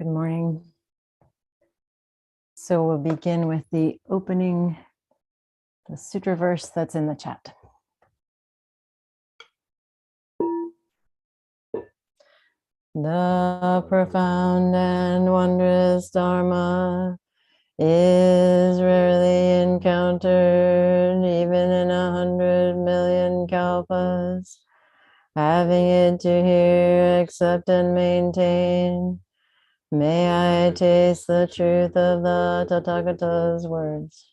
Good morning. So we'll begin with the opening, the sutra verse that's in the chat. The profound and wondrous Dharma is rarely encountered, even in 100 million kalpas. Having it to hear, accept, and maintain, may I taste the truth of the Tathagata's words.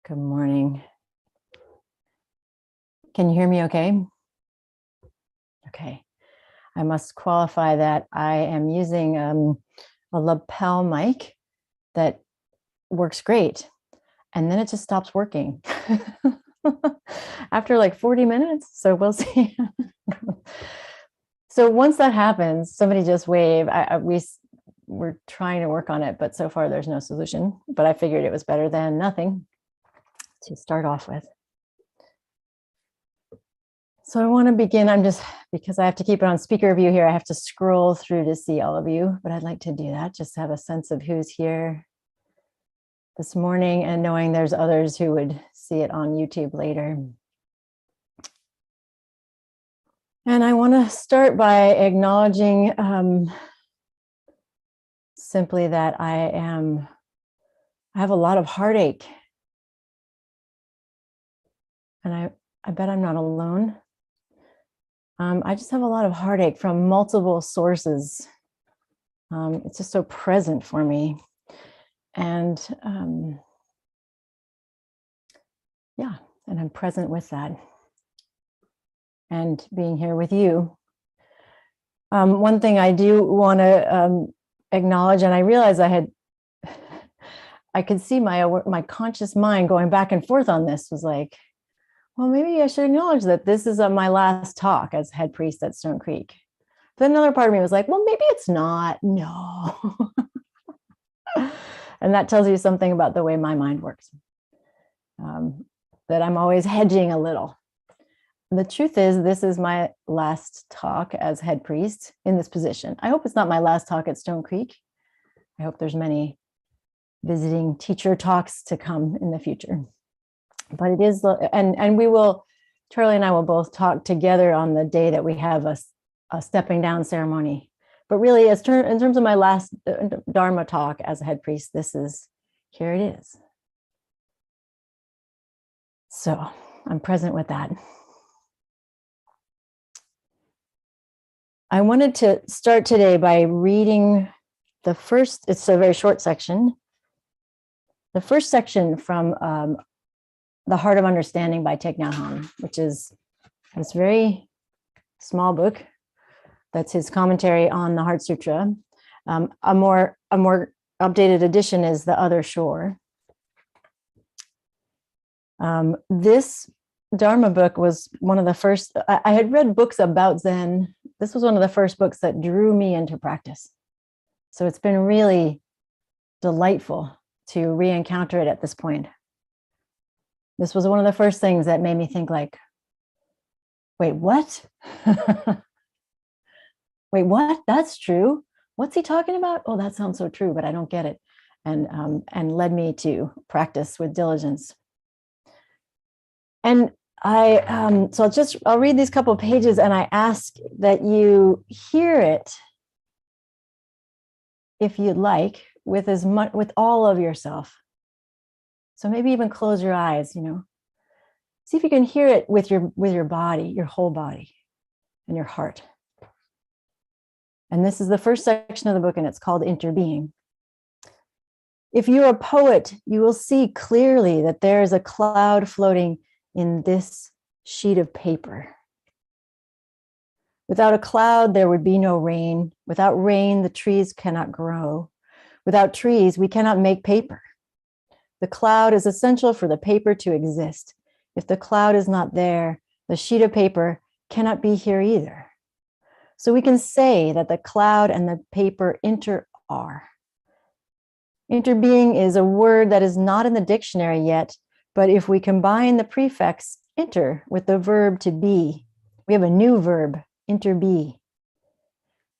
Good morning. Can you hear me okay? Okay. I must qualify that I am using a lapel mic that works great. And then it just stops working after like 40 minutes. So we'll see. So once that happens, somebody just wave. We're trying to work on it, but so far there's no solution. But I figured it was better than nothing to start off with. So I want to begin. Because I have to keep it on speaker view here, I have to scroll through to see all of you, but I'd like to do that, just to have a sense of who's here this morning and knowing there's others who would see it on YouTube later. And I want to start by acknowledging simply that I have a lot of heartache. And I bet I'm not alone. I just have a lot of heartache from multiple sources. It's just so present for me. And and I'm present with that. And being here with you. One thing I do want to acknowledge, and I realized I could see my conscious mind going back and forth on this, was like, well, maybe I should acknowledge that this is my last talk as head priest at Stone Creek. Then another part of me was like, well, maybe it's not. No. And that tells you something about the way my mind works. That I'm always hedging a little. The truth is, this is my last talk as head priest in this position. I hope it's not my last talk at Stone Creek. I hope there's many visiting teacher talks to come in the future. But it is, and we will, Charlie and I will both talk together on the day that we have a stepping down ceremony. But really, in terms of my last Dharma talk as a head priest, here it is. So I'm present with that. I wanted to start today by reading it's a very short section. The first section from The Heart of Understanding by Thich Nhat Hanh, which is this very small book. That's his commentary on the Heart Sutra. A more updated edition is The Other Shore. This Dharma book was one of the first. I had read books about Zen. This was one of the first books that drew me into practice. So it's been really delightful to re-encounter it at this point. This was one of the first things that made me think like, wait, what? Wait, what? That's true. What's he talking about? Oh, that sounds so true, but I don't get it. And led me to practice with diligence. And I'll read these couple of pages, and I ask that you hear it, if you'd like, with all of yourself. So maybe even close your eyes, see if you can hear it with your body, your whole body, and your heart. And this is the first section of the book, and it's called Interbeing. If you're a poet, you will see clearly that there is a cloud floating in this sheet of paper. Without a cloud, there would be no rain. Without rain, the trees cannot grow. Without trees, we cannot make paper. The cloud is essential for the paper to exist. If the cloud is not there, the sheet of paper cannot be here either. So we can say that the cloud and the paper are. Interbeing is a word that is not in the dictionary yet, But if we combine the prefix inter with the verb to be, we have a new verb, interbe.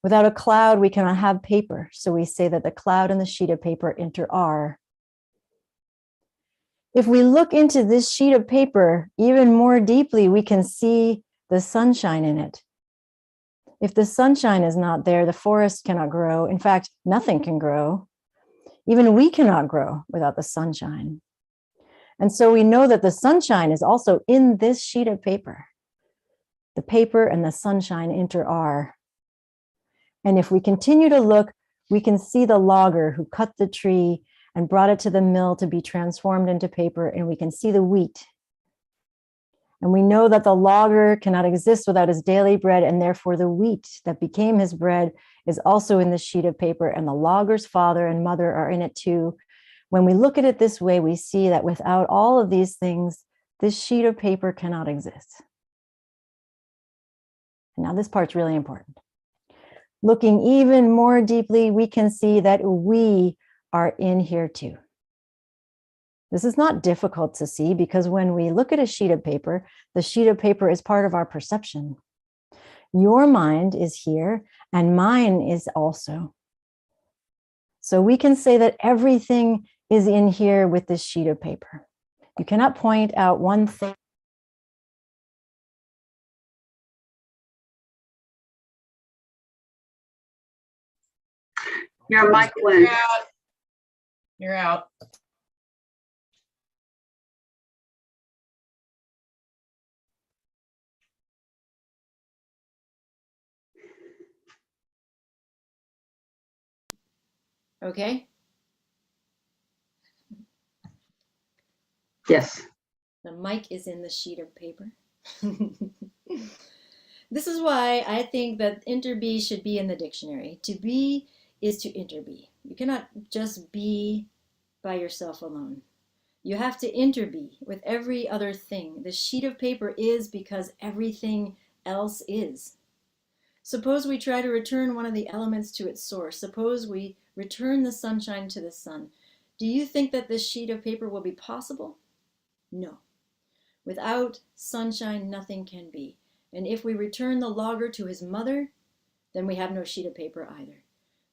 Without a cloud, we cannot have paper. So we say that the cloud and the sheet of paper inter-are. If we look into this sheet of paper even more deeply, we can see the sunshine in it. If the sunshine is not there, the forest cannot grow. In fact, nothing can grow. Even we cannot grow without the sunshine. And so we know that the sunshine is also in this sheet of paper. The paper and the sunshine inter-are. And if we continue to look, we can see the logger who cut the tree and brought it to the mill to be transformed into paper, and we can see the wheat. And we know that the logger cannot exist without his daily bread, and therefore the wheat that became his bread is also in the sheet of paper, and the logger's father and mother are in it too. When we look at it this way, we see that without all of these things, this sheet of paper cannot exist. Now, this part's really important. Looking even more deeply, we can see that we are in here too. This is not difficult to see because when we look at a sheet of paper, the sheet of paper is part of our perception. Your mind is here and mine is also. So we can say that everything is in here with this sheet of paper. You cannot point out one thing. Your mic went. You're out. Okay. Yes. The mic is in the sheet of paper. This is why I think that interbe should be in the dictionary. To be is to interbe. You cannot just be by yourself alone. You have to interbe with every other thing. The sheet of paper is because everything else is. Suppose we try to return one of the elements to its source. Suppose we return the sunshine to the sun. Do you think that this sheet of paper will be possible? No. Without sunshine, nothing can be. And if we return the logger to his mother, then we have no sheet of paper either.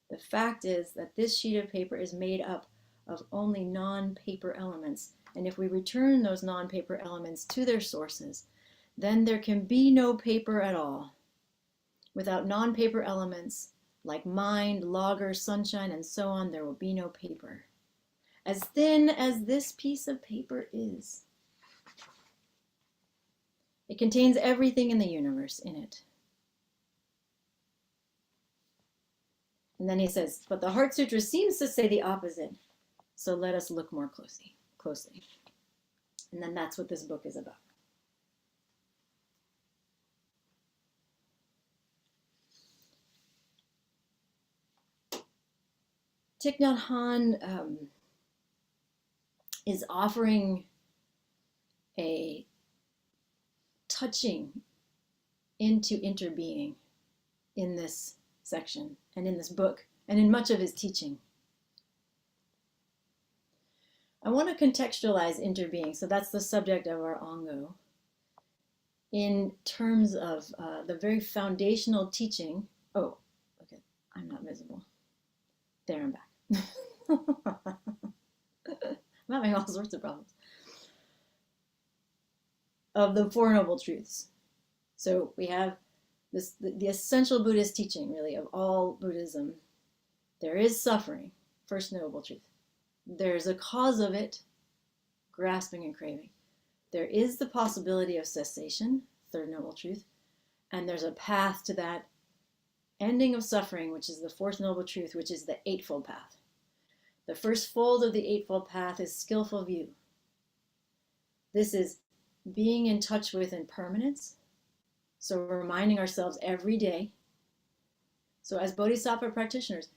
The fact is that this sheet of paper is made up of only non-paper elements. And if we return those non-paper elements to their sources, then there can be no paper at all. Without non-paper elements, like mind, logger, sunshine, and so on, there will be no paper. As thin as this piece of paper is, it contains everything in the universe in it. And then he says, but the Heart Sutra seems to say the opposite. So let us look more closely. And then that's what this book is about. Thich Nhat Hanh is offering a touching into interbeing in this section and in this book and in much of his teaching. I want to contextualize interbeing, so that's the subject of our Ongo, in terms of the very foundational teaching. Oh, okay, I'm not visible. There, I'm back. I'm having all sorts of problems. Of the Four Noble Truths. So we have this, the essential Buddhist teaching, really, of all Buddhism. There is suffering, first noble truth. There's a cause of it, grasping and craving. There is the possibility of cessation, third noble truth. And there's a path to that ending of suffering, which is the fourth noble truth, which is the Eightfold Path. The first fold of the Eightfold Path is Skillful View. This is being in touch with impermanence. So we're reminding ourselves every day. So as Bodhisattva practitioners,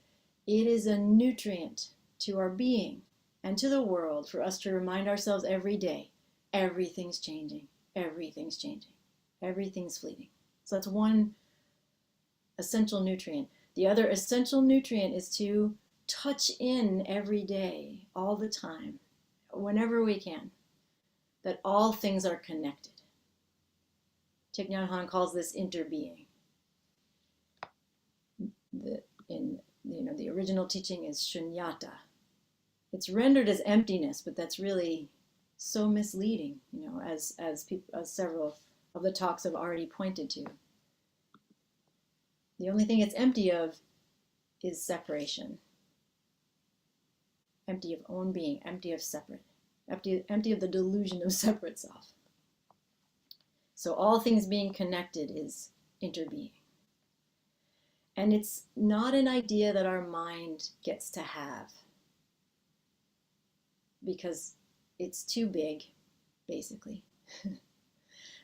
it is a nutrient to our being and to the world for us to remind ourselves every day, everything's changing, everything's changing, everything's fleeting. So that's one essential nutrient. The other essential nutrient is to touch in every day, all the time, whenever we can. that all things are connected. Thich Nhat Hanh calls this interbeing. The original teaching is shunyata. It's rendered as emptiness, but that's really so misleading, as several of the talks have already pointed to. The only thing it's empty of is separation. Empty of own being, empty of separate, empty of the delusion of separate self. So all things being connected is interbeing. And it's not an idea that our mind gets to have, because it's too big, basically.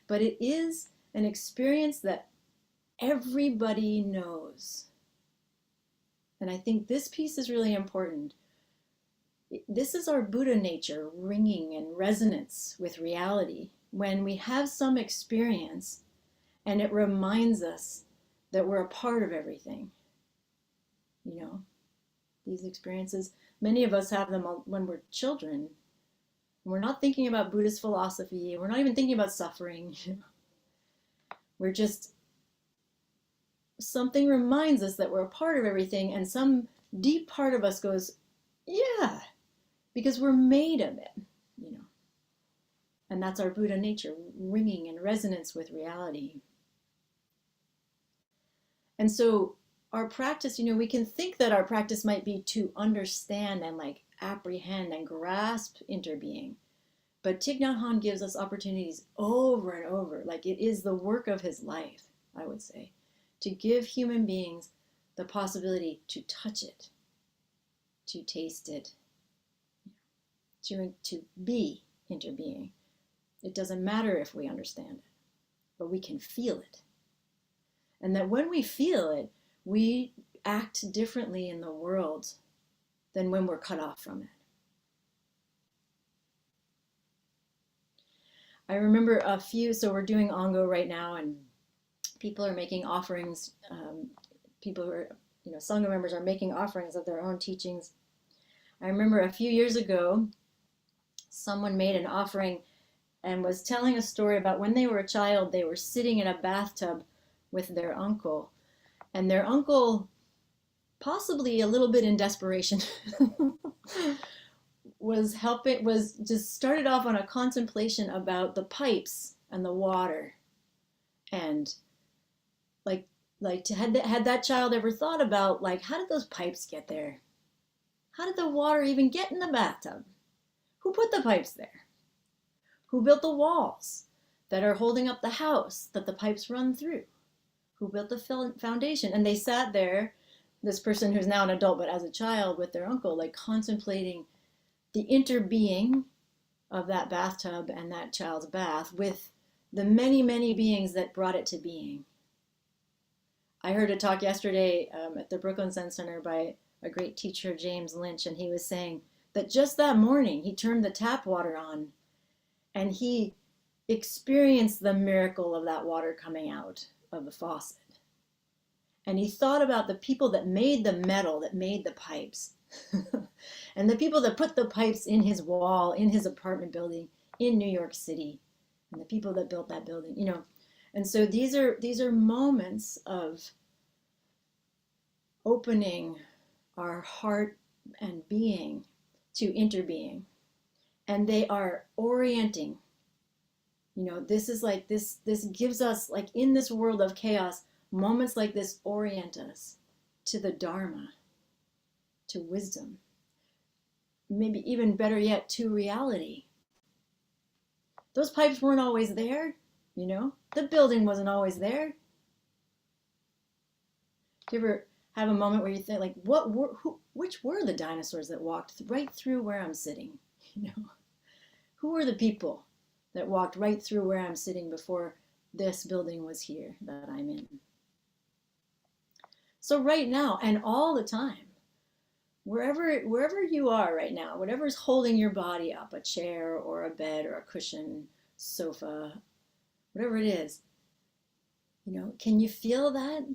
But it is an experience that everybody knows. And I think this piece is really important. This is our Buddha nature ringing in resonance with reality when we have some experience and it reminds us that we're a part of everything. These experiences, many of us have them when we're children. We're not thinking about Buddhist philosophy. We're not even thinking about suffering. We're just, something reminds us that we're a part of everything, and some deep part of us goes, yeah, because we're made of it, And that's our Buddha nature, ringing in resonance with reality. And so our practice, we can think that our practice might be to understand and apprehend and grasp interbeing. But Thich Nhat Hanh gives us opportunities over and over, it is the work of his life, I would say, to give human beings the possibility to touch it, to taste it, to be interbeing. It doesn't matter if we understand it, but we can feel it. And that when we feel it, we act differently in the world than when we're cut off from it. I remember so we're doing Ongo right now, and people are making offerings. People who are, Sangha members are making offerings of their own teachings. I remember a few years ago, someone made an offering and was telling a story about when they were a child, they were sitting in a bathtub with their uncle. And their uncle, possibly a little bit in desperation, was just started off on a contemplation about the pipes and the water. And had that child ever thought about, how did those pipes get there? How did the water even get in the bathtub? Who put the pipes there? Who built the walls that are holding up the house that the pipes run through? Who built the foundation? And they sat there, this person who's now an adult, but as a child with their uncle, contemplating the interbeing of that bathtub and that child's bath with the many, many beings that brought it to being. I heard a talk yesterday at the Brooklyn Zen Center by a great teacher, James Lynch, and he was saying that just that morning he turned the tap water on and he experienced the miracle of that water coming out of the faucet. And he thought about the people that made the metal, that made the pipes, and the people that put the pipes in his wall, in his apartment building in New York City, and the people that built that building, And so these are moments of opening our heart and being to interbeing. And they are orienting. This is this gives us, in this world of chaos, moments like this orient us to the Dharma, to wisdom, maybe even better yet, to reality. Those pipes weren't always there, The building wasn't always there. Do you ever have a moment where you think, which were the dinosaurs that walked right through where I'm sitting? Who were the people that walked right through where I'm sitting before this building was here that I'm in? So right now, and all the time, wherever you are right now, whatever's holding your body up, a chair or a bed or a cushion, sofa, whatever it is, can you feel that?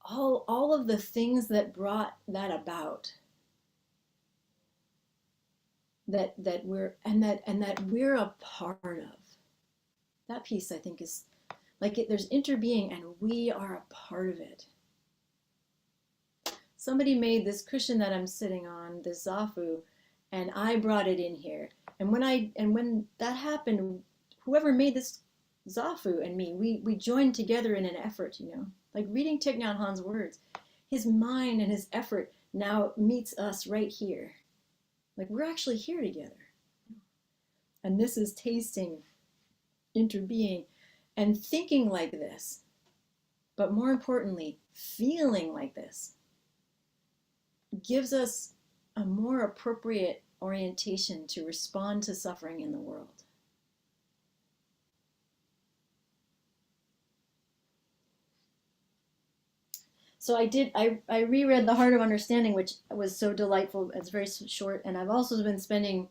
All of the things that brought that about. that we're a part of. That piece, I think, is like there's interbeing and we are a part of it. Somebody made this cushion that I'm sitting on, this zafu, and I brought it in here. And when that happened, whoever made this zafu and me, we joined together in an effort, like reading Thich Nhat Hanh's words. His mind and his effort now meets us right here. Like we're actually here together. And this is tasting, interbeing, and thinking like this. But more importantly, feeling like this gives us a more appropriate orientation to respond to suffering in the world. So I reread The Heart of Understanding, which was so delightful. It's very short. And I've also been spending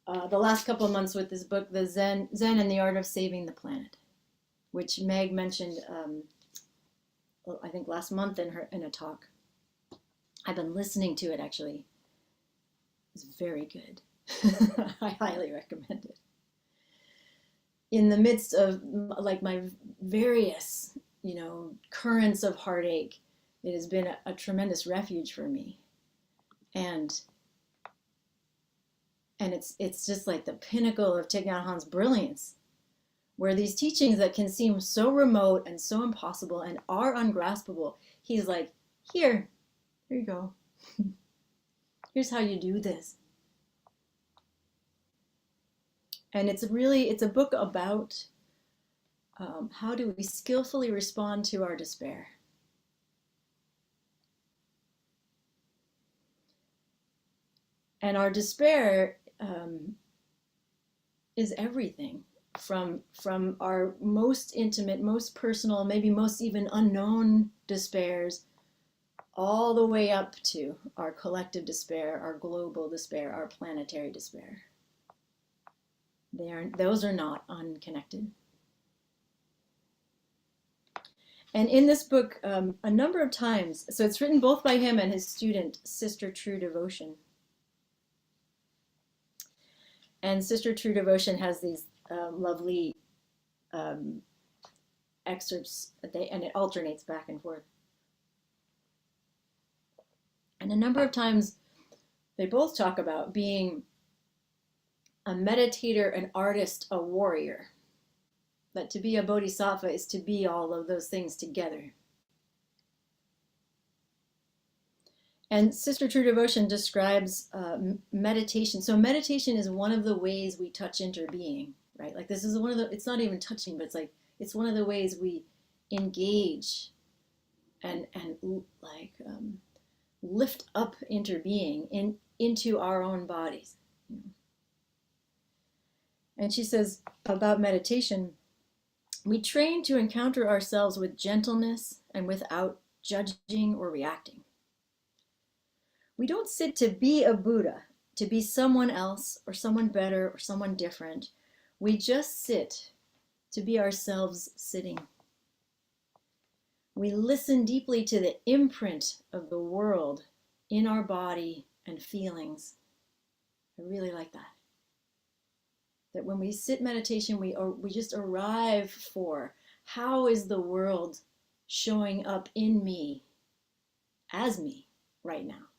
the last couple of months with this book, The Zen and the Art of Saving the Planet, which Meg mentioned, I think last month in a talk. I've been listening to it, actually. It's very good. I highly recommend it. In the midst of like my various, currents of heartache, it has been a tremendous refuge for me. And it's just like the pinnacle of Thich Nhat Hanh's brilliance, where these teachings that can seem so remote and so impossible and are ungraspable, he's like, here you go. Here's how you do this. And it's a book about how do we skillfully respond to our despair. And our despair is everything from our most intimate, most personal, maybe most even unknown despairs, all the way up to our collective despair, our global despair, our planetary despair. Those are not unconnected. And in this book, a number of times, so it's written both by him and his student, Sister True Devotion. And Sister True Devotion has these lovely excerpts, and it alternates back and forth. And a number of times, they both talk about being a meditator, an artist, a warrior. That to be a bodhisattva is to be all of those things together. And Sister True Devotion describes meditation. So meditation is one of the ways we touch interbeing, right? Like this is one of the, it's not even touching, but it's one of the ways we engage and lift up interbeing into our own bodies. And she says about meditation, we train to encounter ourselves with gentleness and without judging or reacting. We don't sit to be a Buddha, to be someone else or someone better or someone different. We just sit to be ourselves sitting. We listen deeply to the imprint of the world in our body and feelings. I really like that. That when we sit meditation, we just arrive for how is the world showing up in me, as me, right now.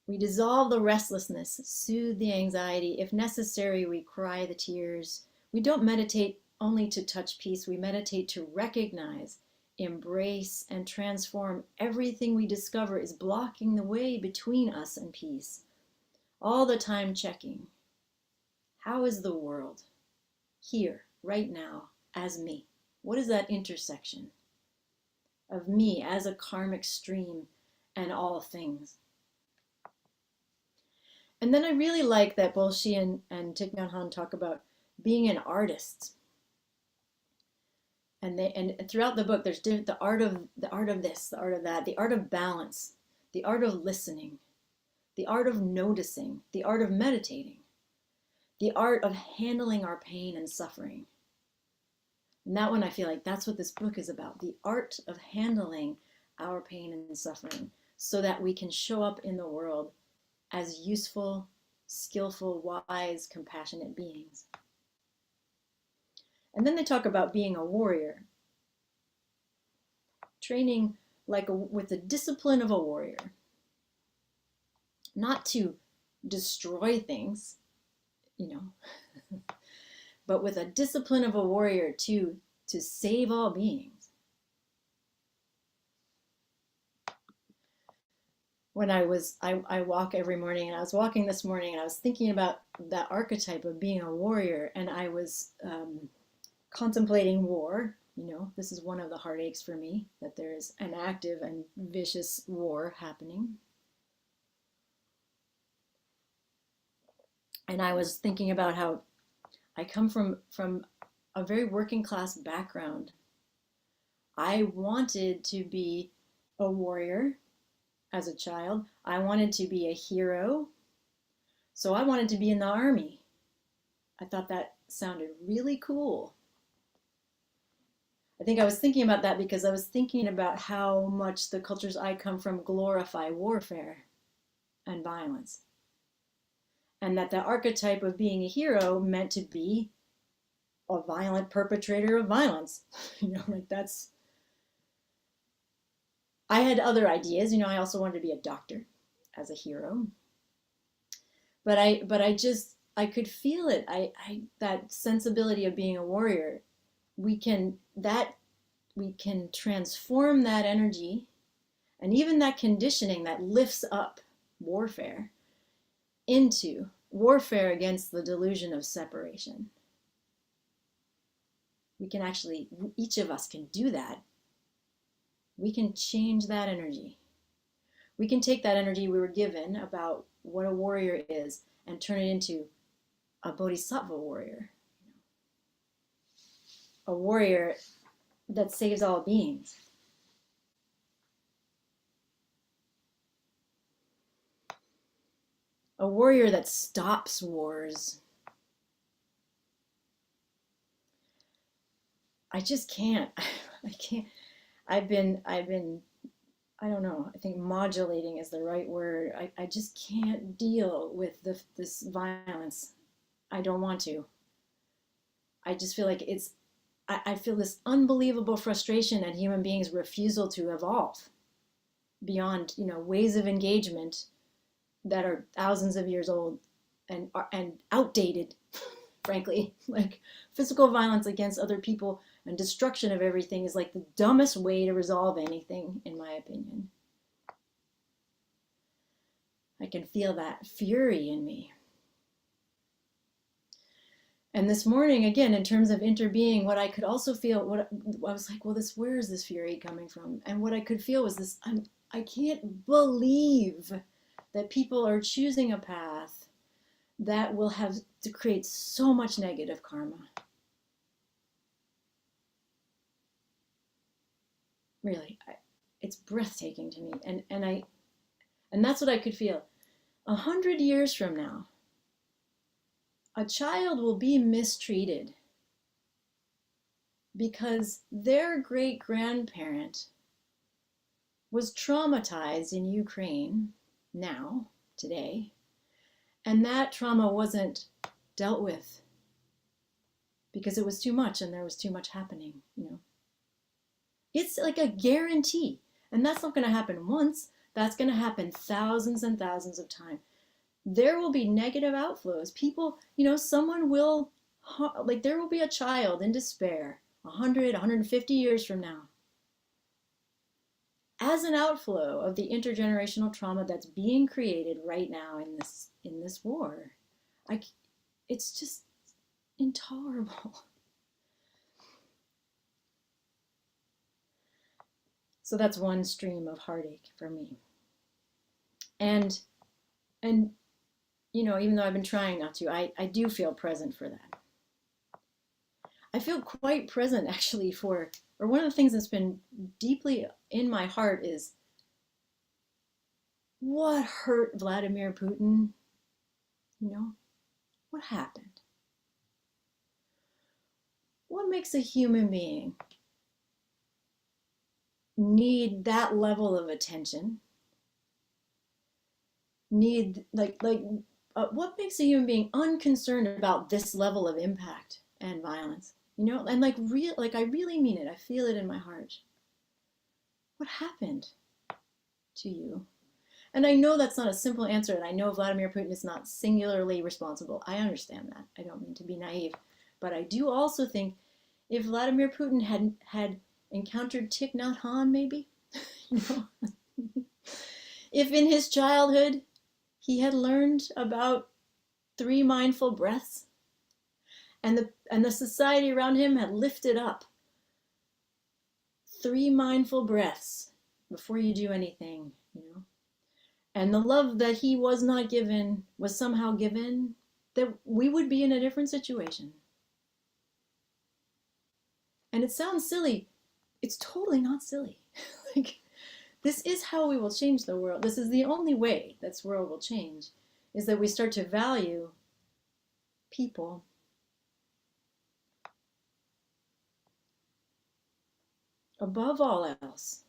We dissolve the restlessness, soothe the anxiety. If necessary, we cry the tears. We don't meditate only to touch peace. We meditate to recognize, embrace, and transform everything we discover is blocking the way between us and peace. All the time checking, how is the world here, right now, as me? What is that intersection of me as a karmic stream and all things? And then I really like that both she and Thich Nhat Hanh talk about being an artist. And throughout the book, there's the art of this, the art of that, the art of balance, the art of listening, the art of noticing, the art of meditating, the art of handling our pain and suffering. And that one, I feel like that's what this book is about, the art of handling our pain and suffering so that we can show up in the world as useful, skillful, wise, compassionate beings. And then they talk about being a warrior, training with the discipline of a warrior, not to destroy things, but with a discipline of a warrior to save all beings. When I walk every morning, and I was walking this morning, and I was thinking about that archetype of being a warrior, and I was contemplating war. This is one of the heartaches for me, that there's an active and vicious war happening. And I was thinking about how I come from a very working class background. I wanted to be a warrior as a child. I wanted to be a hero. So I wanted to be in the army. I thought that sounded really cool. I think I was thinking about that because I was thinking about how much the cultures I come from glorify warfare and violence. And that the archetype of being a hero meant to be a violent perpetrator of violence. That's... I had other ideas. I also wanted to be a doctor as a hero. But I could feel it. That sensibility of being a warrior, we can transform that energy, and even that conditioning that lifts up warfare into warfare against the delusion of separation. We can actually, each of us can do that. We can change that energy. We can take that energy we were given about what a warrior is and turn it into a bodhisattva warrior. A warrior that saves all beings. A warrior that stops wars. I just can't. I can't. I've been, I don't know, I think modulating is the right word. I just can't deal with this violence. I don't want to. I just feel like I feel this unbelievable frustration at human beings' refusal to evolve beyond, ways of engagement that are thousands of years old and outdated, frankly. Like physical violence against other people and destruction of everything is like the dumbest way to resolve anything, in my opinion. I can feel that fury in me. And this morning, again, in terms of interbeing, what I could also feel, I was like, well, where is this fury coming from? And what I could feel was this, I can't believe that people are choosing a path that will have to create so much negative karma. Really, it's breathtaking to me. And that's what I could feel. 100 years from now, a child will be mistreated because their great-grandparent was traumatized in Ukraine today, and that trauma wasn't dealt with because it was too much and there was too much happening, It's like a guarantee, and that's not going to happen once. That's going to happen thousands and thousands of times. There will be negative outflows. People, someone will, there will be a child in despair 100, 150 years from now as an outflow of the intergenerational trauma that's being created right now in this war. It's just intolerable. So that's one stream of heartache for me. And even though I've been trying not to, I do feel present for that. I feel quite present actually or one of the things that's been deeply in my heart is what hurt Vladimir Putin, what happened? What makes a human being need that level of attention need what makes a human being unconcerned about this level of impact and violence? You know, and like I really mean it. I feel it in my heart. What happened to you? And I know that's not a simple answer, and I know Vladimir Putin is not singularly responsible. I understand that. I don't mean to be naive, but I do also think if Vladimir Putin had encountered Thich Nhat Hanh, maybe, you know, if in his childhood he had learned about 3 mindful breaths, and the society around him had lifted up 3 mindful breaths before you do anything, you know, and the love that he was not given was somehow given, that we would be in a different situation. And it sounds silly. It's totally not silly. Like, this is how we will change the world. This is the only way this world will change, is that we start to value people above all else.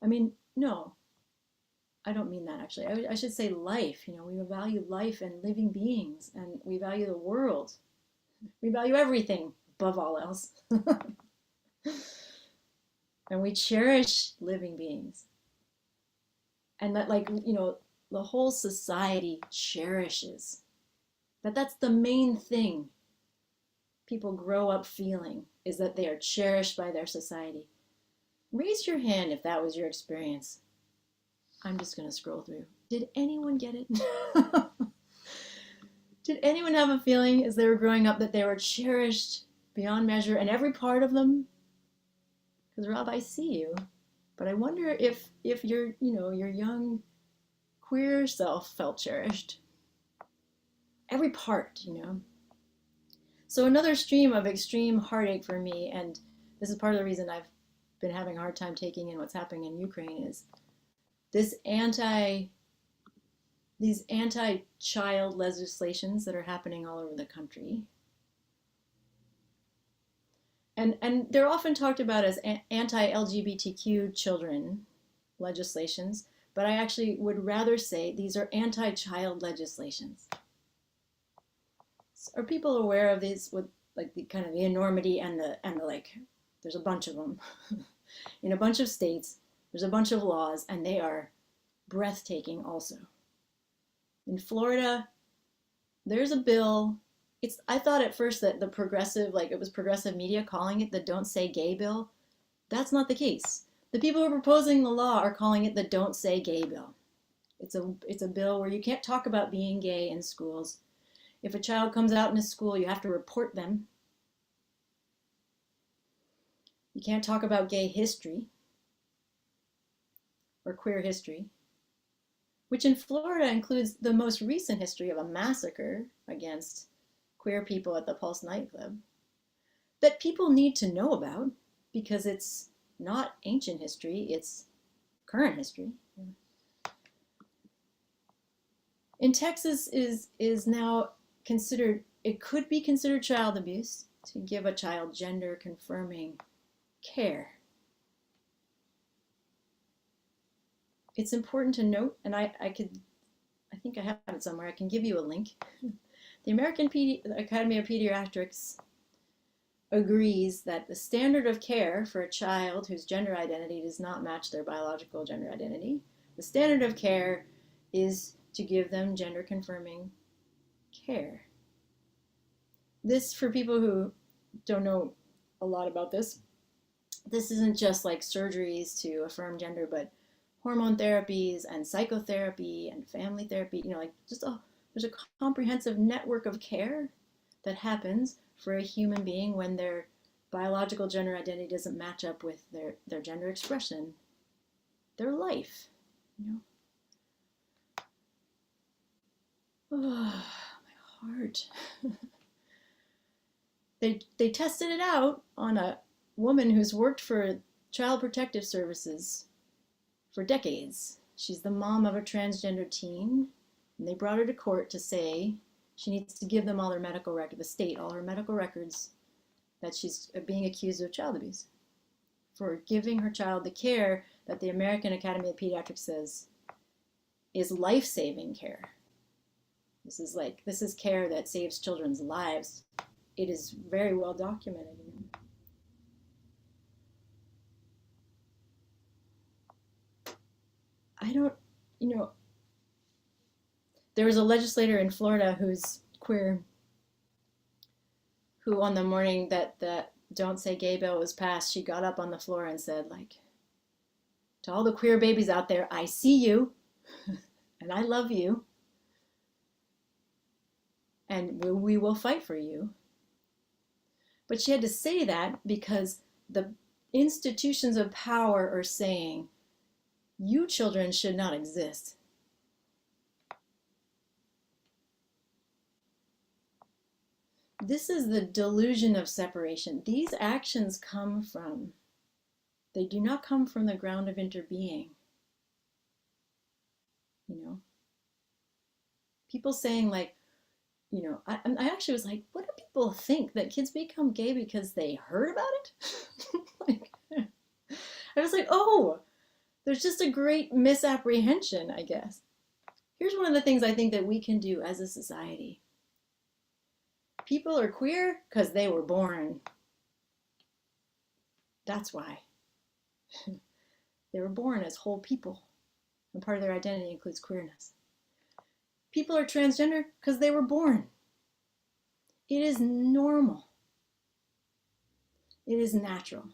I mean, no, I don't mean that actually. I should say life. You know, we value life and living beings, and we value the world. We value everything above all else. And we cherish living beings. And that, like, you know, the whole society cherishes. That's the main thing people grow up feeling, is that they are cherished by their society. Raise your hand if that was your experience. I'm just going to scroll through. Did anyone get it? Did anyone have a feeling as they were growing up that they were cherished beyond measure, and every part of them? Because Rob, I see you, but I wonder if your, you know, your young queer self felt cherished. Every part, you know. So another stream of extreme heartache for me, and this is part of the reason I've been having a hard time taking in what's happening in Ukraine, is these anti-child legislations that are happening all over the country. And they're often talked about as anti-LGBTQ children legislations, but I actually would rather say these are anti-child legislations. Are people aware of these, with like the kind of the enormity and the like, there's a bunch of them in a bunch of states, there's a bunch of laws, and they are breathtaking also. In Florida, there's a bill. I thought at first that the progressive, like it was progressive media calling it the Don't Say Gay bill. That's not the case. The people who are proposing the law are calling it the Don't Say Gay bill. It's a bill where you can't talk about being gay in schools. If a child comes out in a school, you have to report them. You can't talk about gay history or queer history, which in Florida includes the most recent history of a massacre against queer people at the Pulse nightclub that people need to know about, because it's not ancient history, it's current history. In Texas is now considered, it could be considered child abuse to give a child gender confirming care. It's important to note, and I think I have it somewhere, I can give you a link. The American Academy of Pediatrics agrees that the standard of care for a child whose gender identity does not match their biological gender identity, the standard of care is to give them gender confirming care. This, for people who don't know a lot about this isn't just like surgeries to affirm gender, but hormone therapies and psychotherapy and family therapy, you know, like there's a comprehensive network of care that happens for a human being when their biological gender identity doesn't match up with their gender expression, their life, you know. Oh, my heart. They tested it out on a woman who's worked for Child Protective Services for decades. She's the mom of a transgender teen, and they brought her to court to say she needs to give them all her medical records, the state, all her medical records, that she's being accused of child abuse for giving her child the care that the American Academy of Pediatrics says is life-saving care. This is care that saves children's lives. It is very well documented. I don't, there was a legislator in Florida who's queer, who on the morning that the Don't Say Gay bill was passed, she got up on the floor and said, like, to all the queer babies out there, I see you and I love you and we will fight for you. But she had to say that because the institutions of power are saying, you children should not exist. This is the delusion of separation. These actions they do not come from the ground of interbeing. People saying like, I actually was like, what do people think? That kids become gay because they heard about it? I was like, oh, there's just a great misapprehension, I guess. Here's one of the things I think that we can do as a society. People are queer because they were born. That's why. They were born as whole people, and part of their identity includes queerness. People are transgender because they were born. It is normal. It is natural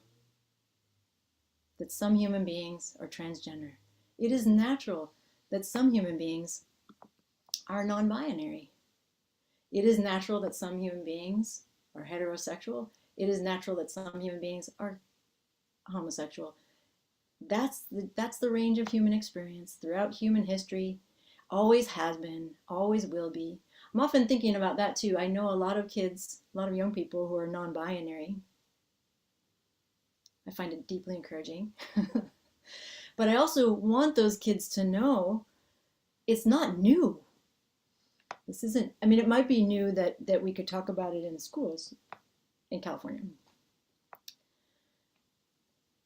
that some human beings are transgender. It is natural that some human beings are non-binary. It is natural that some human beings are heterosexual. It is natural that some human beings are homosexual. That's the range of human experience throughout human history. Always has been, always will be. I'm often thinking about that too. I know a lot of kids, a lot of young people who are non-binary. I find it deeply encouraging. But I also want those kids to know it's not new. This isn't, it might be new that we could talk about it in schools in California.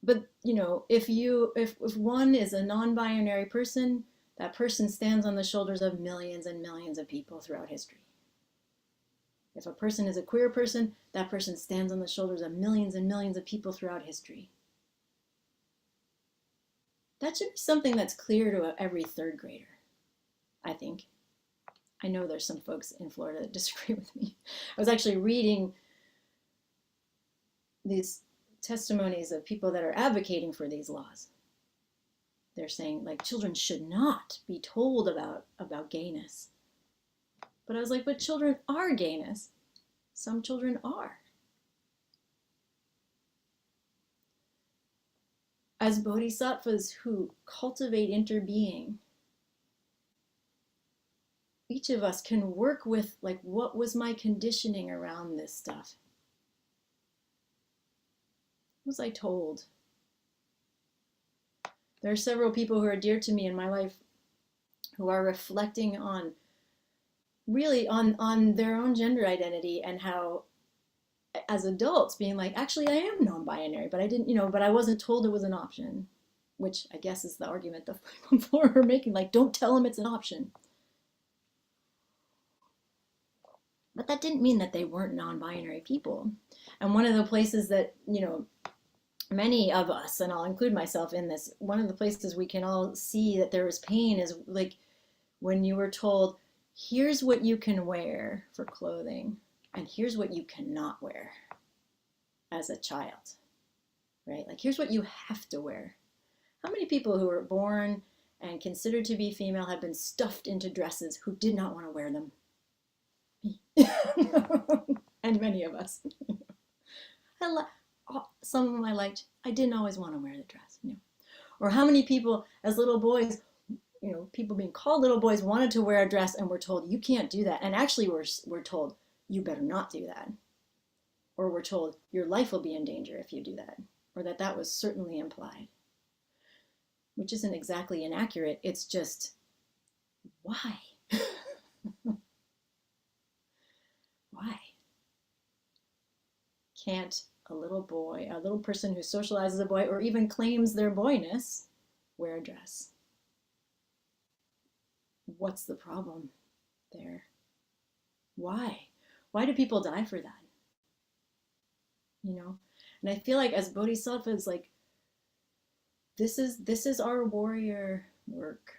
But, if one is a non-binary person, that person stands on the shoulders of millions and millions of people throughout history. If a person is a queer person, that person stands on the shoulders of millions and millions of people throughout history. That should be something that's clear to every third grader, I think. I know there's some folks in Florida that disagree with me. I was actually reading these testimonies of people that are advocating for these laws. They're saying like children should not be told about gayness. But I was like, but children are gayness. Some children are. As bodhisattvas who cultivate interbeing, each of us can work with like, what was my conditioning around this stuff? What was I told? There are several people who are dear to me in my life who are reflecting on really on their own gender identity and how as adults being like, actually I am non-binary, but I didn't, but I wasn't told it was an option, which I guess is the argument that people are making, like, don't tell them it's an option. But that didn't mean that they weren't non-binary people. And one of the places that, many of us, and I'll include myself in this, one of the places we can all see that there is pain is like when you were told, here's what you can wear for clothing, and here's what you cannot wear as a child, right? Like, here's what you have to wear. How many people who were born and considered to be female have been stuffed into dresses who did not want to wear them? And many of us. Some of them I liked. I didn't always want to wear the dress, Or how many people as little boys, people being called little boys wanted to wear a dress and were told, you can't do that. And actually we're told, you better not do that. Or we're told, your life will be in danger if you do that. Or that was certainly implied. Which isn't exactly inaccurate. It's just, why? Why? Can't a little boy, a little person who socializes as a boy or even claims their boyness, wear a dress? what's the problem there? Why? Why do people die for that? You know? And I feel like as bodhisattvas, like this is our warrior work.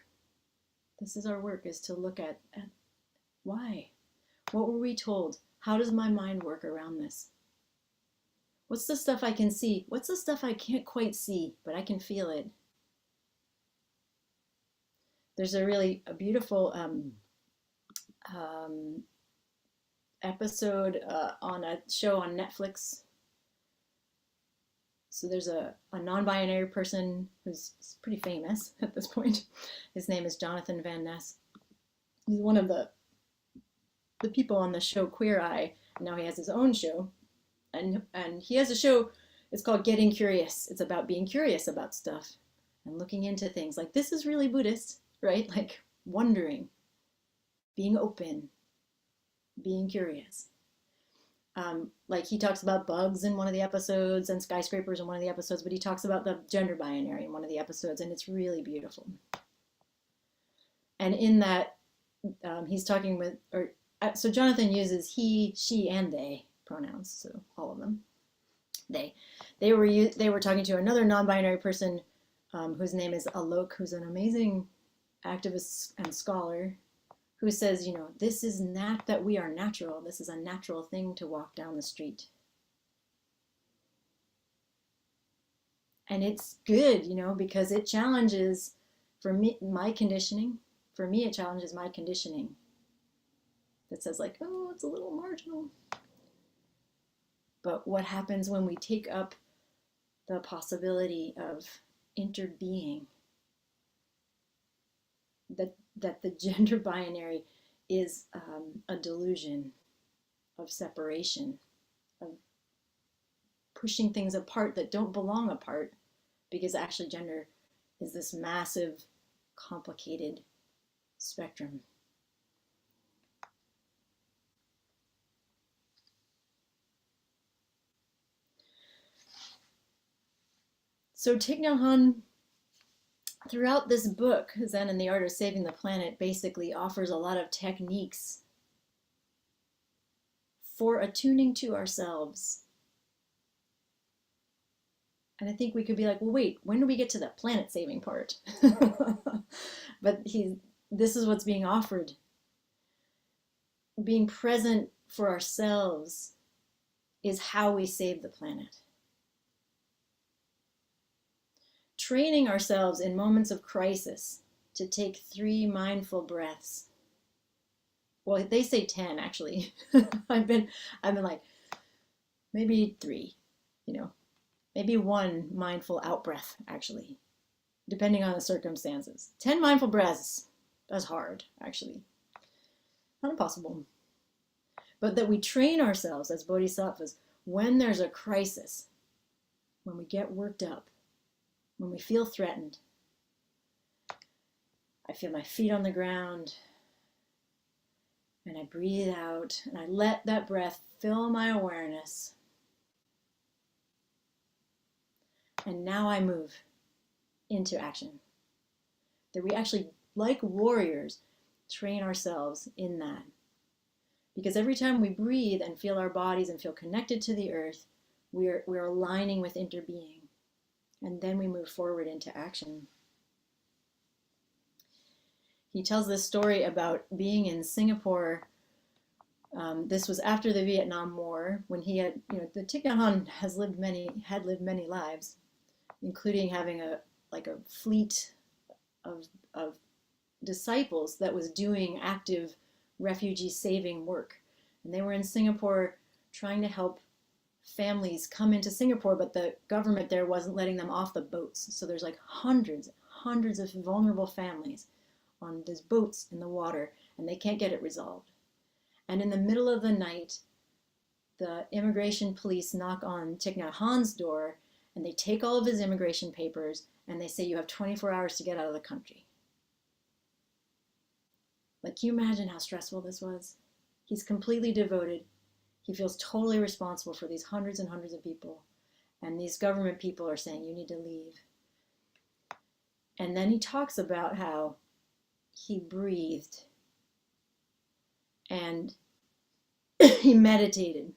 This is our work, is to look at why? What were we told? How does my mind work around this? What's the stuff I can see? What's the stuff I can't quite see, but I can feel it? There's a beautiful episode on a show on Netflix. So there's a non-binary person who's pretty famous at this point. His name is Jonathan Van Ness. He's one of the people on the show Queer Eye. Now he has his own show, and he has a show. It's called Getting Curious. It's about being curious about stuff and looking into things. Like, this is really Buddhist, right? Like wondering, being open, being curious. Like he talks about bugs in one of the episodes and skyscrapers in one of the episodes, but he talks about the gender binary in one of the episodes, and it's really beautiful. And in that, he's talking with, so Jonathan uses he, she, and they pronouns, so all of them. They were talking to another non-binary person whose name is Alok, who's an amazing activist and scholar, who says, you know, this is not that we are natural. This is a natural thing to walk down the street. And it's good, you know, because it challenges, for me, my conditioning. For me, it challenges my conditioning that says like, oh, it's a little marginal. But what happens when we take up the possibility of interbeing? That the gender binary is a delusion of separation, of pushing things apart that don't belong apart, because actually gender is this massive, complicated spectrum. So Thich Nhat Hanh, throughout this book, Zen and the Art of Saving the Planet, basically offers a lot of techniques for attuning to ourselves. And I think we could be like, well, wait, when do we get to the planet saving part? But this is what's being offered. Being present for ourselves is how we save the planet. Training ourselves in moments of crisis to take 3 mindful breaths. Well, they say 10 actually. I've been like, maybe 3, you know, maybe 1 mindful out breath actually, depending on the circumstances. 10 mindful breaths, that's hard actually. Not impossible. But that we train ourselves as bodhisattvas when there's a crisis, when we get worked up, when we feel threatened. I feel my feet on the ground, and I breathe out, and I let that breath fill my awareness. And now I move into action. That we actually, like warriors, train ourselves in that. Because every time we breathe and feel our bodies and feel connected to the earth, we're aligning with interbeing. And then we move forward into action. He tells this story about being in Singapore. This was after the Vietnam War, when he had, you know, the Thich Nhat Hanh had lived many lives, including having a fleet of disciples that was doing active refugee saving work. And they were in Singapore trying to help families come into Singapore, but the government there wasn't letting them off the boats. So there's like hundreds of vulnerable families on these boats in the water, and they can't get it resolved. And in the middle of the night, the immigration police knock on Thich Nhat Hanh's door, and they take all of his immigration papers, and they say, you have 24 hours to get out of the country. Like, can you imagine how stressful this was? He's completely devoted. He feels totally responsible for these hundreds and hundreds of people. And these government people are saying, you need to leave. And then he talks about how he breathed and he meditated.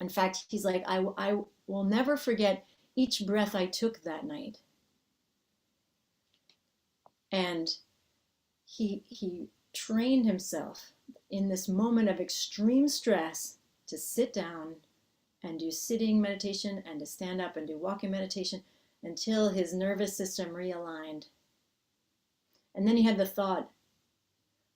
In fact, he's like, I will never forget each breath I took that night. And he trained himself in this moment of extreme stress to sit down and do sitting meditation and to stand up and do walking meditation until his nervous system realigned. And then he had the thought,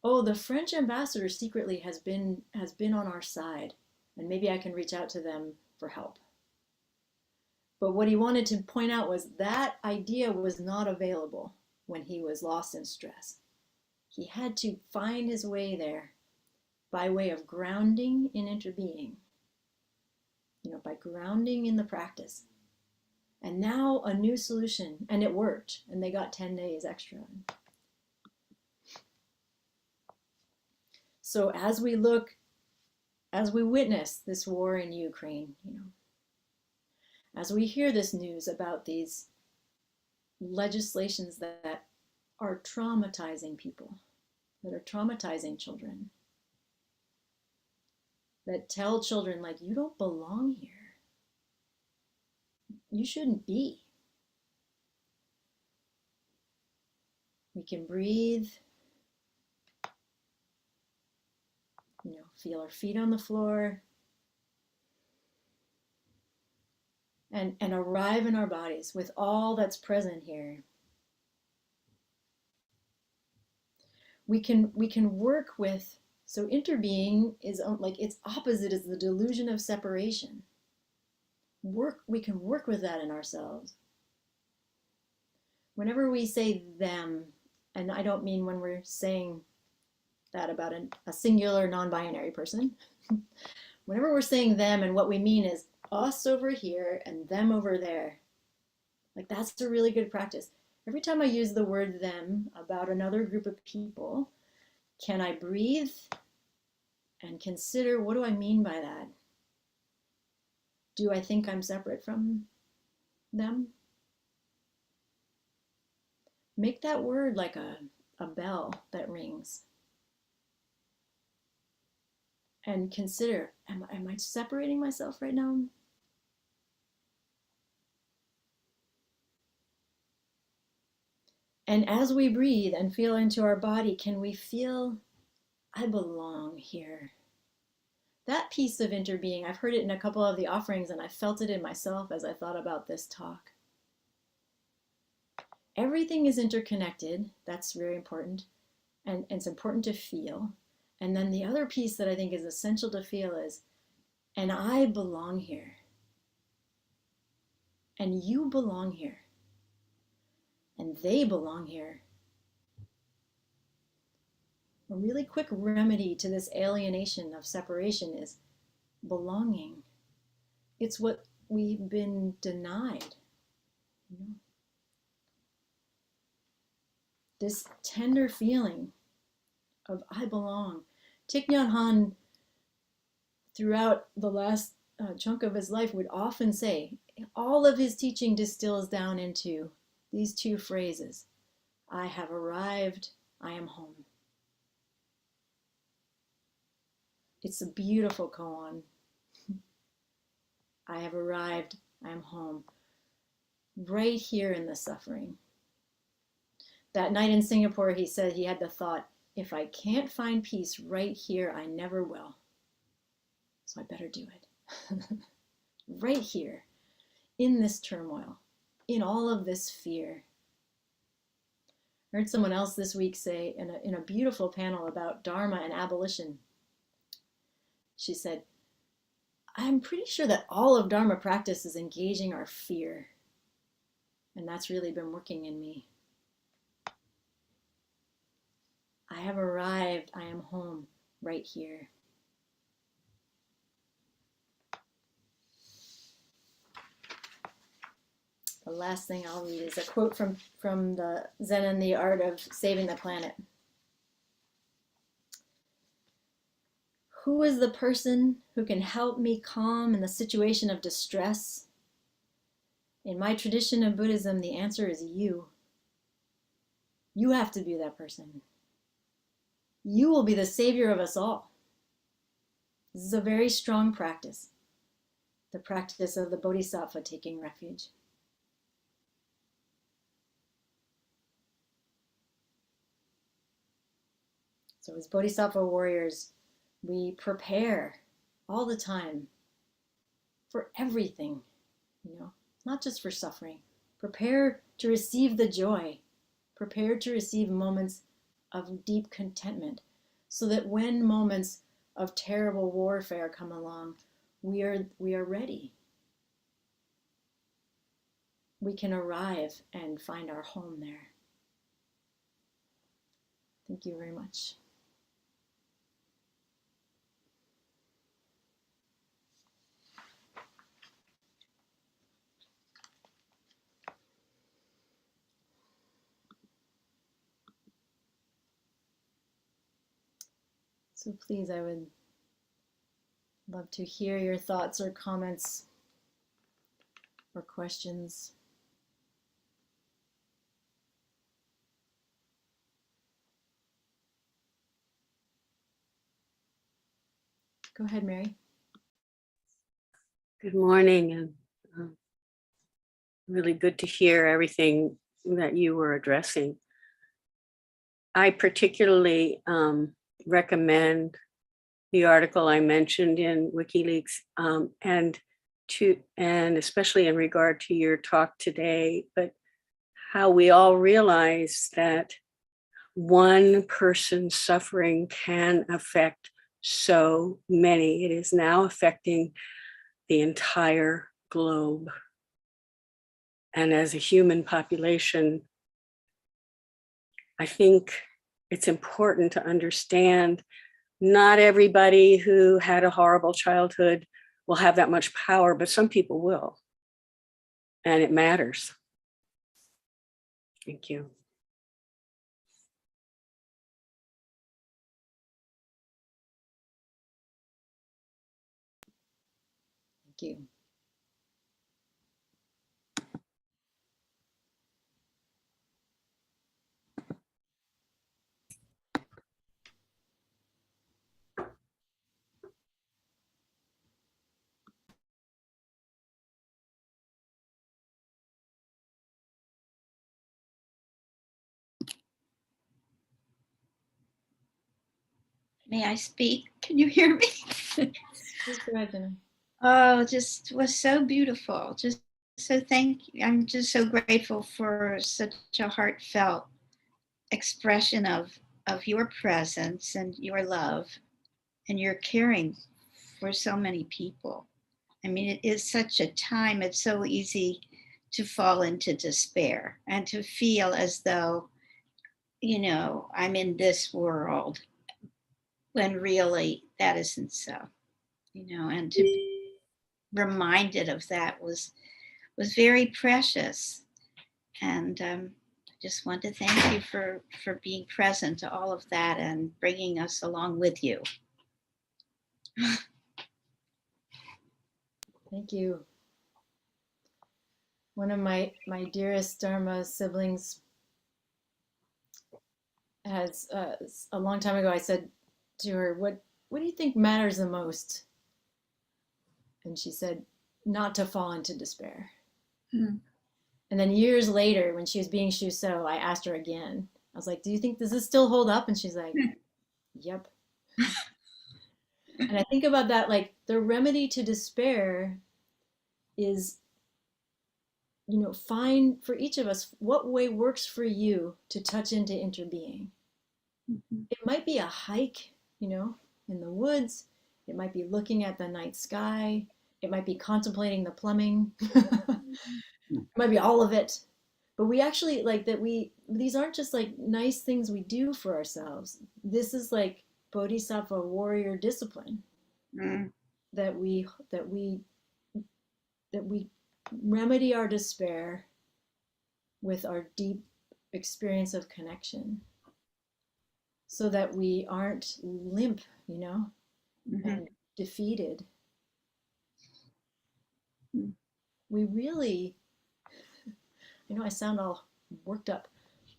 oh, the French ambassador secretly has been on our side, and maybe I can reach out to them for help. But what he wanted to point out was that idea was not available when he was lost in stress. He had to find his way there by way of grounding in interbeing, by grounding in the practice. And now a new solution, and it worked, and they got 10 days extra. So as we witness this war in Ukraine, as we hear this news about these legislations that are traumatizing people, that are traumatizing children, that tell children, like, you don't belong here. You shouldn't be. We can breathe, feel our feet on the floor, and arrive in our bodies with all that's present here. We can work with, so interbeing is like, its opposite is the delusion of separation. We can work with that in ourselves. Whenever we say them, and I don't mean when we're saying that about a singular non-binary person. Whenever we're saying them, and what we mean is us over here and them over there, like, that's a really good practice. Every time I use the word them about another group of people, can I breathe and consider, what do I mean by that? Do I think I'm separate from them? Make that word like a bell that rings. And consider, am I separating myself right now? And as we breathe and feel into our body, can we feel, I belong here? That piece of interbeing, I've heard it in a couple of the offerings, and I felt it in myself as I thought about this talk. Everything is interconnected. That's very important. And it's important to feel. And then the other piece that I think is essential to feel is, and I belong here. And you belong here. And they belong here. A really quick remedy to this alienation of separation is belonging. It's what we've been denied. This tender feeling of I belong. Thich Nhat Hanh, throughout the last chunk of his life, would often say, all of his teaching distills down into these two phrases: I have arrived, I am home. It's a beautiful koan. I have arrived, I am home. Right here in the suffering. That night in Singapore, he said he had the thought, if I can't find peace right here, I never will. So I better do it. Right here, in this turmoil, in all of this fear. I heard someone else this week say in a beautiful panel about Dharma and abolition, she said, I'm pretty sure that all of Dharma practice is engaging our fear. And that's really been working in me. I have arrived, I am home, right here. The last thing I'll read is a quote from the Zen and the Art of Saving the Planet. Who is the person who can help me calm in the situation of distress? In my tradition of Buddhism, the answer is you. You have to be that person. you will be the savior of us all. This is a very strong practice, the practice of the Bodhisattva taking refuge. So as Bodhisattva warriors, we prepare all the time for everything, not just for suffering. Prepare to receive the joy. Prepare to receive moments of deep contentment, so that when moments of terrible warfare come along, we are ready. We can arrive and find our home there. Thank you very much. So please, I would love to hear your thoughts or comments or questions. Go ahead, Mary. Good morning, and really good to hear everything that you were addressing. I particularly recommend the article I mentioned in WikiLeaks, and especially in regard to your talk today, but how we all realize that one person's suffering can affect so many. It is now affecting the entire globe. And as a human population, I think it's important to understand not everybody who had a horrible childhood will have that much power, but some people will. And it matters. Thank you. Thank you. May I speak? Can you hear me? Please go ahead, Jenna. Oh, just was so beautiful. Just so thank you. I'm just so grateful for such a heartfelt expression of your presence and your love and your caring for so many people. I mean, it is such a time, it's so easy to fall into despair and to feel as though, I'm in this world, when really that isn't so, and to be reminded of that was very precious. And just want to thank you for being present to all of that and bringing us along with you. Thank you. One of my dearest Dharma siblings has, a long time ago, I said to her, what do you think matters the most? And she said, not to fall into despair. Hmm. And then years later, when she was being Shuso, I asked her again. I was like, do you think, does this still hold up? And she's like, yep. And I think about that, like the remedy to despair is, find for each of us what way works for you to touch into interbeing. Mm-hmm. It might be a hike, in the woods. It might be looking at the night sky. It might be contemplating the plumbing. It might be all of it. But we actually these aren't just like nice things we do for ourselves. This is like Bodhisattva warrior discipline that we remedy our despair with our deep experience of connection, so that we aren't limp, and defeated. We really, I know I sound all worked up.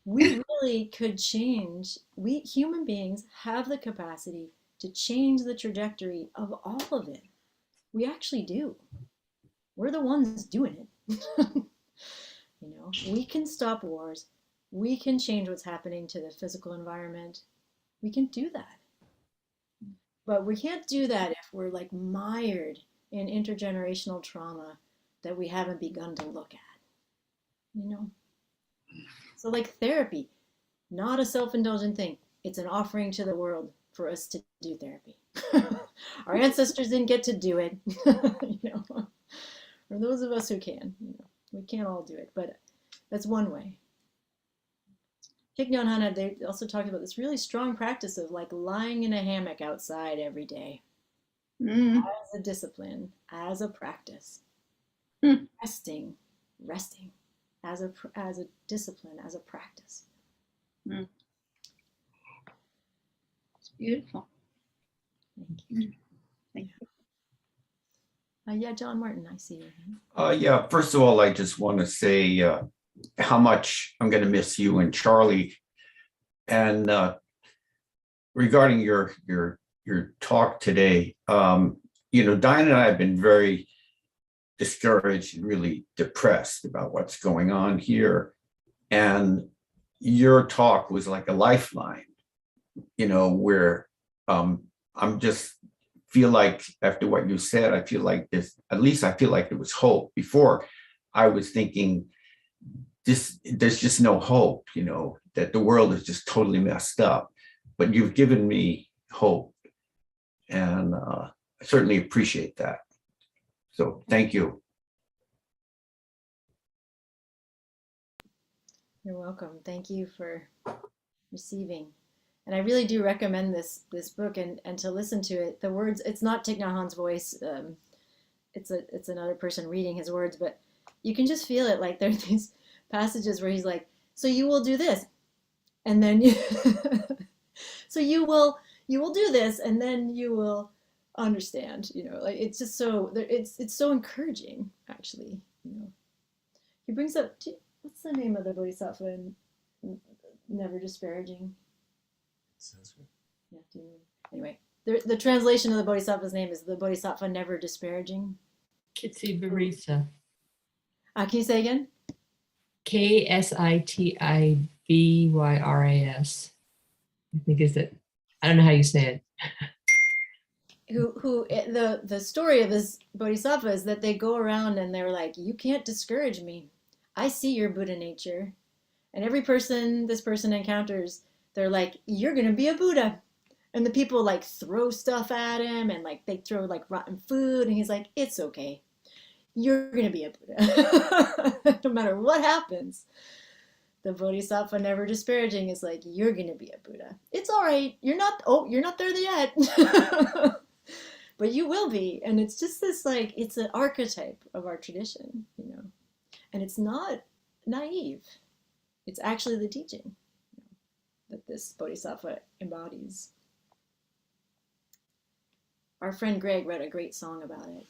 we really could change. We human beings have the capacity to change the trajectory of all of it. We actually do. We're the ones doing it. You know, we can stop wars. We can change what's happening to the physical environment. We can do that. But we can't do that if we're like mired in intergenerational trauma that we haven't begun to look at. You know? So like therapy, not a self-indulgent thing. It's an offering to the world for us to do therapy. Our ancestors didn't get to do it, you know, or those of us who can. You know, we can't all do it, but that's one way. Thich Nhat Hanh, they also talked about this really strong practice of like lying in a hammock outside every day Mm. as a discipline, as a practice, Mm. resting as a discipline, as a practice. Mm. It's beautiful. Thank you. Thank you. Yeah, John Martin, I see your hand. Yeah, first of all, I just want to say how much I'm going to miss you and Charlie. And regarding your talk today, you know, Diane and I have been very discouraged and really depressed about what's going on here. And your talk was like a lifeline, you know, where I'm just feel like after what you said, I feel like this, at least I feel like there was hope. Before I was thinking there's just no hope, you know, that the world is just totally messed up. But you've given me hope, and I certainly appreciate that. So thank you. You're welcome. Thank you for receiving. And I really do recommend this book and to listen to it. The words, it's not Thich Nhat Hanh's voice. It's another person reading his words, but you can just feel it. Like there's these passages where he's like, so you will do this, and then you so you will do this, and then you will understand. You know, like it's just so it's so encouraging, actually. You know, he brings up, what's the name of the Bodhisattva in Never Disparaging? Yeah, do you know? Anyway, the translation of the Bodhisattva's name is the Bodhisattva Never Disparaging. Kitsibarisa. Can you say again? K-S-I-T-I-B-Y-R-A-S. I think is it. I don't know how you say it. The story of this Bodhisattva is that they go around and they're like, you can't discourage me. I see your Buddha nature. And every person this person encounters, they're like, you're going to be a Buddha. And the people like throw stuff at him, and like they throw like rotten food. And he's like, it's okay. You're going to be a Buddha. No matter what happens. The Bodhisattva Never Disparaging is like, you're going to be a Buddha. It's all right. You're not there yet. But you will be. And it's just this like, it's an archetype of our tradition, you know. And it's not naive. It's actually the teaching that this Bodhisattva embodies. Our friend Greg wrote a great song about it.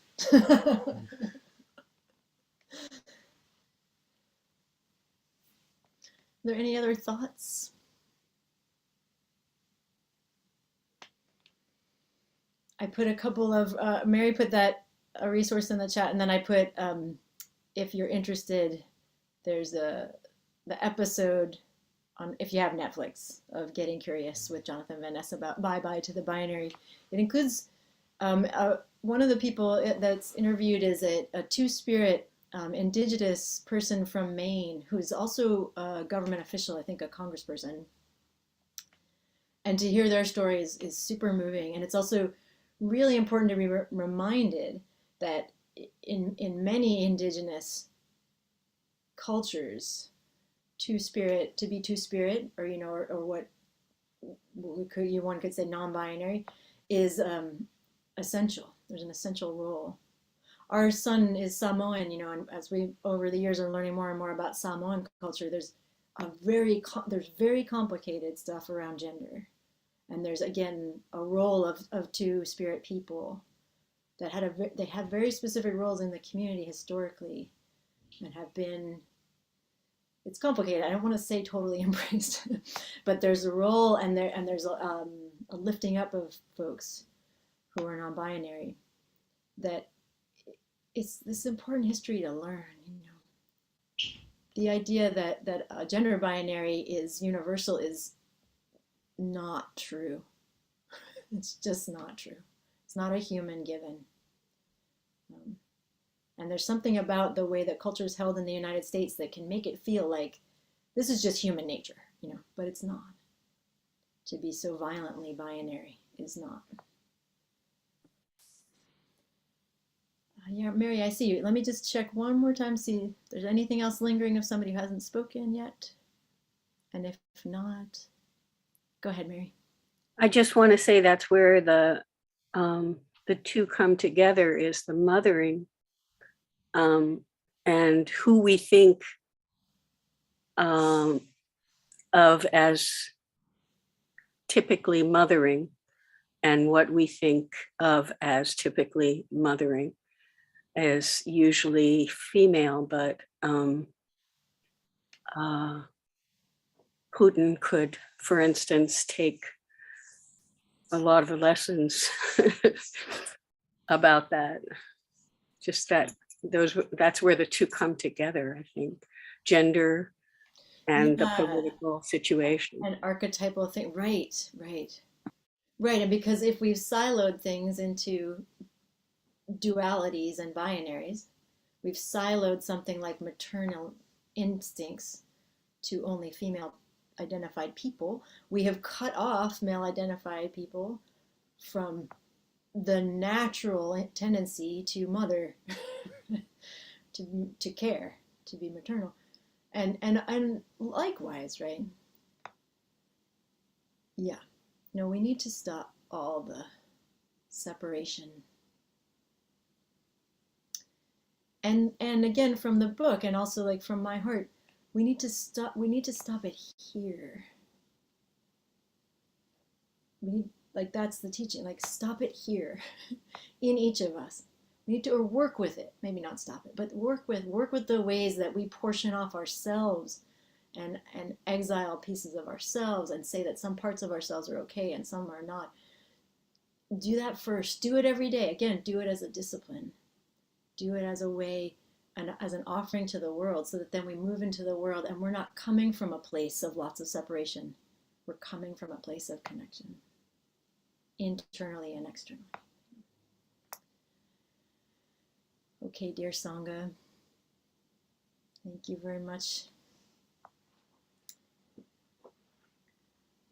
Are there any other thoughts? I put a couple of, Mary put a resource in the chat, and then I put, if you're interested, there's the episode on, if you have Netflix, of Getting Curious with Jonathan Van Ness about bye-bye to the binary. It includes, one of the people that's interviewed is a two-spirit indigenous person from Maine who's also a government official, I think a congressperson. And to hear their stories is super moving. And it's also really important to be reminded that in many indigenous cultures, to be two-spirit, or you know, or what one could say non-binary, is essential. There's an essential role. Our son is Samoan, you know, and as we over the years are learning more and more about Samoan culture, there's very complicated stuff around gender, and there's again a role of two-spirit people that they have very specific roles in the community historically, and have been it's complicated. I don't want to say totally embraced, but there's a role, and there's a lifting up of folks who are non-binary, that it's this important history to learn. The idea that a gender binary is universal is not true. It's just not true. It's not a human given. And there's something about the way that culture is held in the United States that can make it feel like this is just human nature, but it's not. To be so violently binary is not. Yeah, Mary, I see you. Let me just check one more time, see if there's anything else lingering of somebody who hasn't spoken yet. And if not, go ahead, Mary. I just want to say that's where the two come together, is the mothering, and who we think of as typically mothering, and what we think of as typically mothering is usually female, but Putin could, for instance, take a lot of the lessons about that. Just that's where the two come together, I think. Gender and the political situation. An archetypal thing, right. And because if we've siloed things into dualities and binaries, we've siloed something like maternal instincts to only female identified people. We have cut off male identified people from the natural tendency to mother, to care, to be maternal, and likewise, right? Yeah, no, we need to stop all the separation. And again, from the book, and also like from my heart, we need to stop it here. That's the teaching, like stop it here in each of us. We need to work with it, maybe not stop it, but work with the ways that we portion off ourselves and exile pieces of ourselves and say that some parts of ourselves are okay and some are not. Do that first. Do it every day. Again, do it as a discipline. Do it as a way and as an offering to the world, so that then we move into the world and we're not coming from a place of lots of separation. We're coming from a place of connection, internally and externally. Okay, dear Sangha, thank you very much.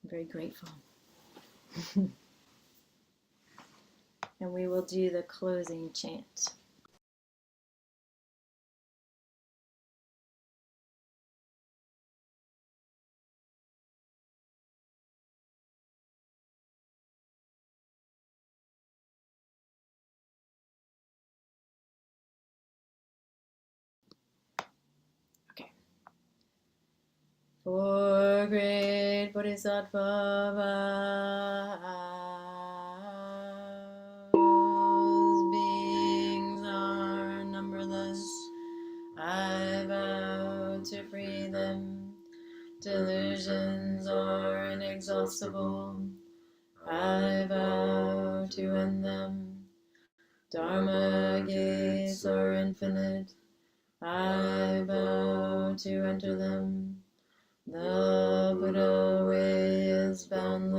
I'm very grateful. And we will do the closing chant. For great Bodhisattva vows, beings are numberless. I vow to free them. Delusions are inexhaustible. I vow to end them. Dharma gates are infinite. I vow to enter them. The Buddha way is boundless.